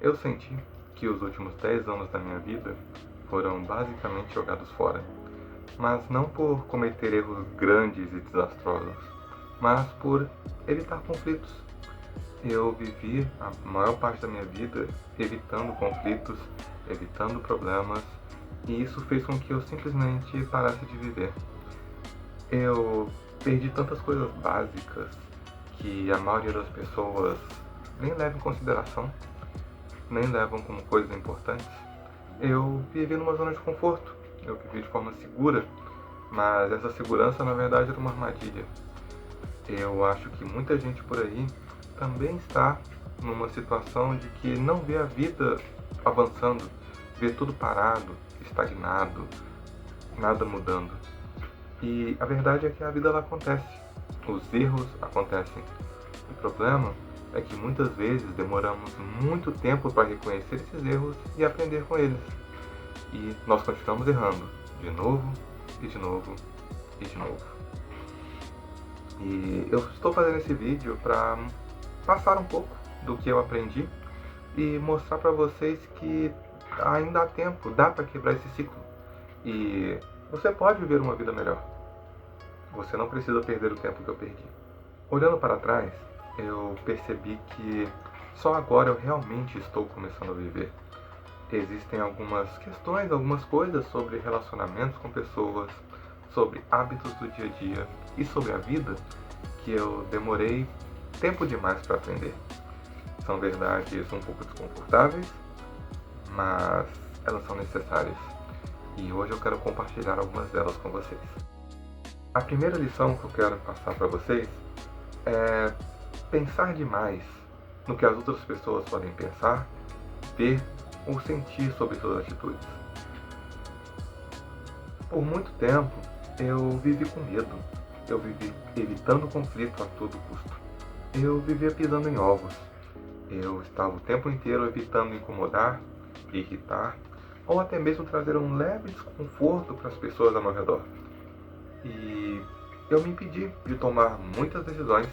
Eu senti que os últimos 10 anos da minha vida foram basicamente jogados fora, mas não por cometer erros grandes e desastrosos, mas por evitar conflitos. Eu vivi a maior parte da minha vida evitando conflitos, evitando problemas, e isso fez com que eu simplesmente parasse de viver. Eu perdi tantas coisas básicas que a maioria das pessoas nem leva em consideração, nem levam como coisas importantes. Eu vivi numa zona de conforto, eu vivi de forma segura, mas essa segurança na verdade era uma armadilha. Eu acho que muita gente por aí também está numa situação de que não vê a vida avançando, vê tudo parado, estagnado, nada mudando. E a verdade é que a vida ela acontece, os erros acontecem. O problema é que muitas vezes demoramos muito tempo para reconhecer esses erros e aprender com eles. E nós continuamos errando, de novo, e de novo, e de novo. E eu estou fazendo esse vídeo para passar um pouco do que eu aprendi e mostrar para vocês que ainda há tempo, dá para quebrar esse ciclo. E você pode viver uma vida melhor. Você não precisa perder o tempo que eu perdi. Olhando para trás, eu percebi que só agora eu realmente estou começando a viver. Existem algumas questões, algumas coisas sobre relacionamentos com pessoas, sobre hábitos do dia a dia e sobre a vida que eu demorei tempo demais para aprender. São verdades um pouco desconfortáveis, mas elas são necessárias. E hoje eu quero compartilhar algumas delas com vocês. A primeira lição que eu quero passar para vocês é pensar demais no que as outras pessoas podem pensar, ver ou sentir sobre suas atitudes. Por muito tempo, eu vivi com medo. Eu vivi evitando conflito a todo custo. Eu vivia pisando em ovos. Eu estava o tempo inteiro evitando incomodar, irritar, ou até mesmo trazer um leve desconforto para as pessoas ao meu redor. E eu me impedi de tomar muitas decisões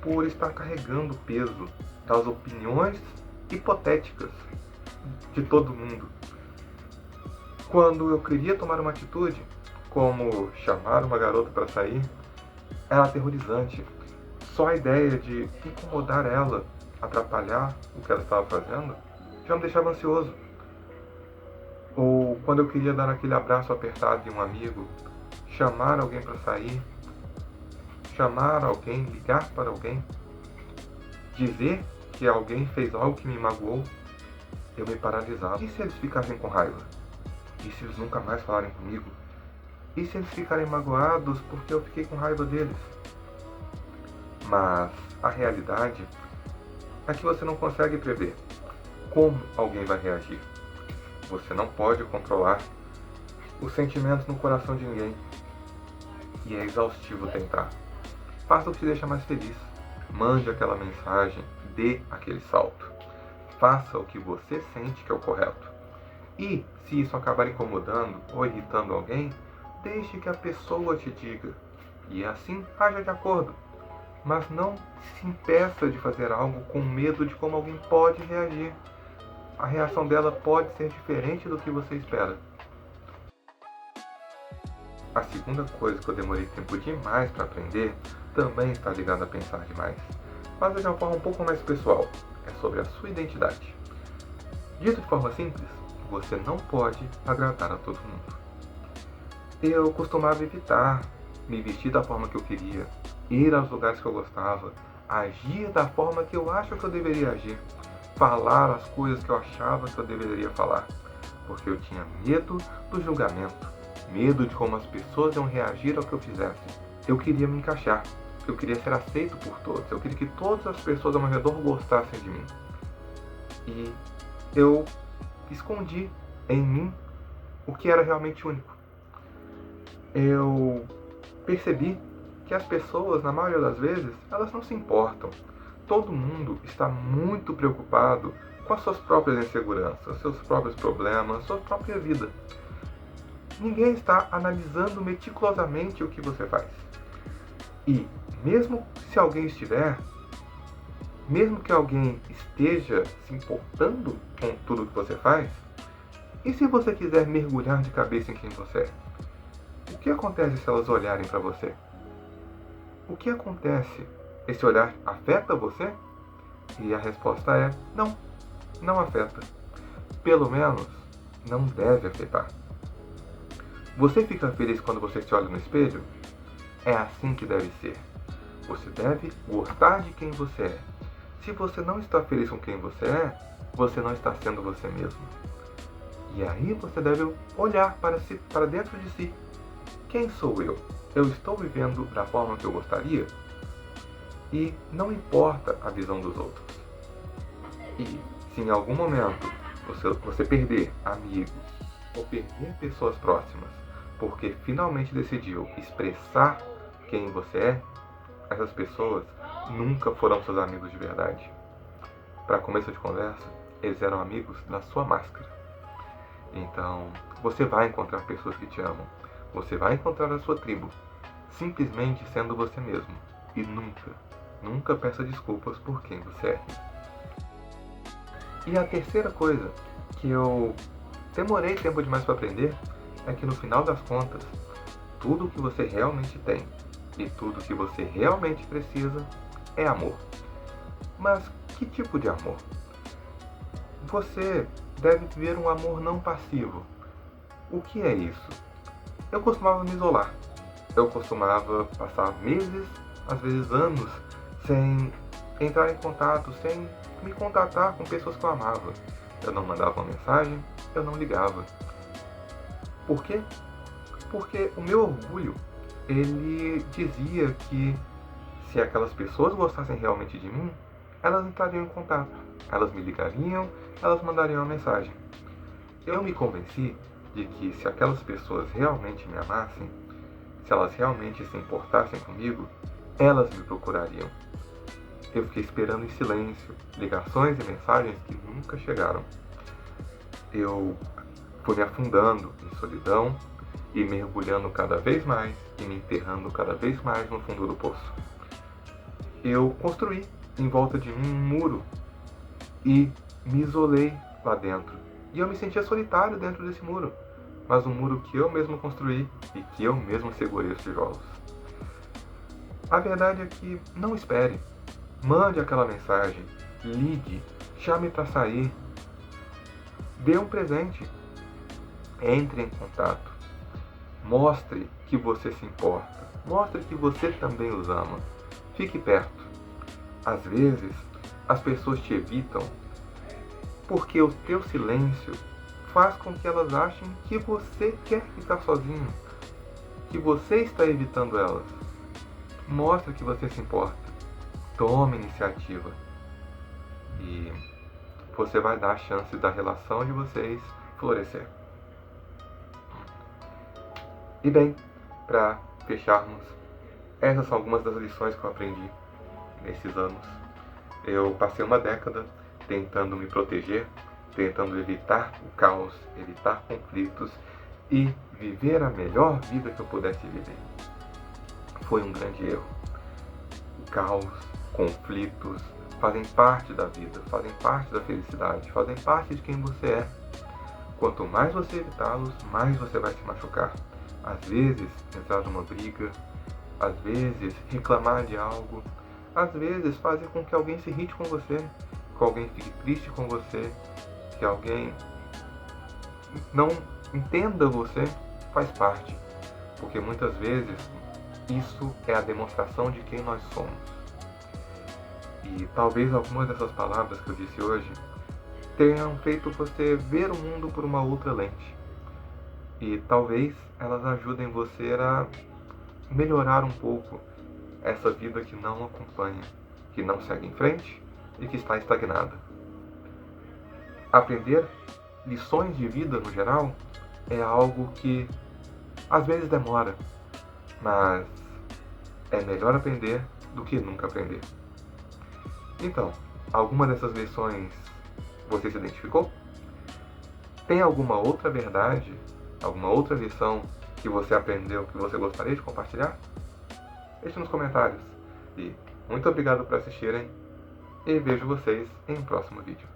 por estar carregando o peso das opiniões hipotéticas de todo mundo. Quando eu queria tomar uma atitude, como chamar uma garota para sair, era aterrorizante. Só a ideia de incomodar ela, atrapalhar o que ela estava fazendo, já me deixava ansioso. Ou quando eu queria dar aquele abraço apertado de um amigo, chamar alguém para sair, chamar alguém, ligar para alguém, dizer que alguém fez algo que me magoou, eu me paralisava. E se eles ficassem com raiva? E se eles nunca mais falarem comigo? E se eles ficarem magoados porque eu fiquei com raiva deles? Mas a realidade é que você não consegue prever como alguém vai reagir. Você não pode controlar os sentimentos no coração de ninguém. E é exaustivo tentar. Faça o que te deixa mais feliz. Mande aquela mensagem, dê aquele salto. Faça o que você sente que é o correto. E, se isso acabar incomodando ou irritando alguém, deixe que a pessoa te diga. E assim, haja de acordo. Mas não se impeça de fazer algo com medo de como alguém pode reagir. A reação dela pode ser diferente do que você espera. A segunda coisa que eu demorei tempo demais para aprender também está ligada a pensar demais, mas de uma forma um pouco mais pessoal. É sobre a sua identidade. Dito de forma simples, você não pode agradar a todo mundo. Eu costumava evitar me vestir da forma que eu queria, ir aos lugares que eu gostava, agir da forma que eu acho que eu deveria agir, falar as coisas que eu achava que eu deveria falar, porque eu tinha medo do julgamento, medo de como as pessoas iam reagir ao que eu fizesse. Eu queria me encaixar, eu queria ser aceito por todos, eu queria que todas as pessoas ao meu redor gostassem de mim. E eu escondi em mim o que era realmente único. Eu percebi que as pessoas, na maioria das vezes, elas não se importam. Todo mundo está muito preocupado com as suas próprias inseguranças, seus próprios problemas, sua própria vida. Ninguém está analisando meticulosamente o que você faz. E, mesmo se alguém estiver, Mesmo que alguém esteja se importando com tudo que você faz, e se você quiser mergulhar de cabeça em quem você é? O que acontece se elas olharem para você? O que acontece? Esse olhar afeta você? E a resposta é não, não afeta. Pelo menos, não deve afetar. Você fica feliz quando você se olha no espelho? É assim que deve ser. Você deve gostar de quem você é. Se você não está feliz com quem você não está sendo você mesmo. E aí você deve olhar para dentro de si. Quem sou eu? Eu estou vivendo da forma que eu gostaria? E não importa a visão dos outros. E se em algum momento você perder amigos ou perder pessoas próximas porque finalmente decidiu expressar quem você é, essas pessoas nunca foram seus amigos de verdade. Para começo de conversa, eles eram amigos da sua máscara. Então, você vai encontrar pessoas que te amam. Você vai encontrar a sua tribo, simplesmente sendo você mesmo. E nunca, nunca peça desculpas por quem você é. E a terceira coisa que eu demorei tempo demais para aprender é que no final das contas, tudo que você realmente tem e tudo que você realmente precisa é amor. Mas que tipo de amor? Você deve viver um amor não passivo. O que é isso? Eu costumava me isolar. Eu costumava passar meses, às vezes anos, sem entrar em contato, sem me contatar com pessoas que eu amava. Eu não mandava uma mensagem, eu não ligava. Por quê? Porque o meu orgulho, ele dizia que se aquelas pessoas gostassem realmente de mim, elas entrariam em contato, elas me ligariam, elas mandariam uma mensagem. Eu me convenci de que se aquelas pessoas realmente me amassem, se elas realmente se importassem comigo, elas me procurariam. Eu fiquei esperando em silêncio, ligações e mensagens que nunca chegaram. Eu fui me afundando em solidão e mergulhando cada vez mais e me enterrando cada vez mais no fundo do poço. Eu construí em volta de mim um muro e me isolei lá dentro. E eu me sentia solitário dentro desse muro, mas um muro que eu mesmo construí e que eu mesmo segurei os tijolos. A verdade é que não espere. Mande aquela mensagem, ligue, chame para sair, dê um presente, entre em contato, mostre que você se importa, mostre que você também os ama, fique perto. Às vezes, as pessoas te evitam porque o teu silêncio faz com que elas achem que você quer ficar sozinho, que você está evitando elas. Mostre que você se importa, tome iniciativa e você vai dar a chance da relação de vocês florescer. E bem, para fecharmos, essas são algumas das lições que eu aprendi nesses anos. Eu passei uma década tentando me proteger, tentando evitar o caos, evitar conflitos e viver a melhor vida que eu pudesse viver. Foi um grande erro. O caos, conflitos fazem parte da vida, fazem parte da felicidade, fazem parte de quem você é. Quanto mais você evitá-los, mais você vai se machucar. Às vezes, entrar numa briga, às vezes, reclamar de algo, às vezes, fazer com que alguém se irrite com você, que alguém fique triste com você, que alguém não entenda você, faz parte. Porque muitas vezes, isso é a demonstração de quem nós somos. E talvez algumas dessas palavras que eu disse hoje tenham feito você ver o mundo por uma outra lente. E talvez elas ajudem você a melhorar um pouco essa vida que não acompanha, que não segue em frente e que está estagnada. Aprender lições de vida no geral é algo que às vezes demora, mas é melhor aprender do que nunca aprender. Então, alguma dessas lições você se identificou? Tem alguma outra verdade, alguma outra lição que você aprendeu que você gostaria de compartilhar? Deixe nos comentários. E muito obrigado por assistirem. e vejo vocês em um próximo vídeo.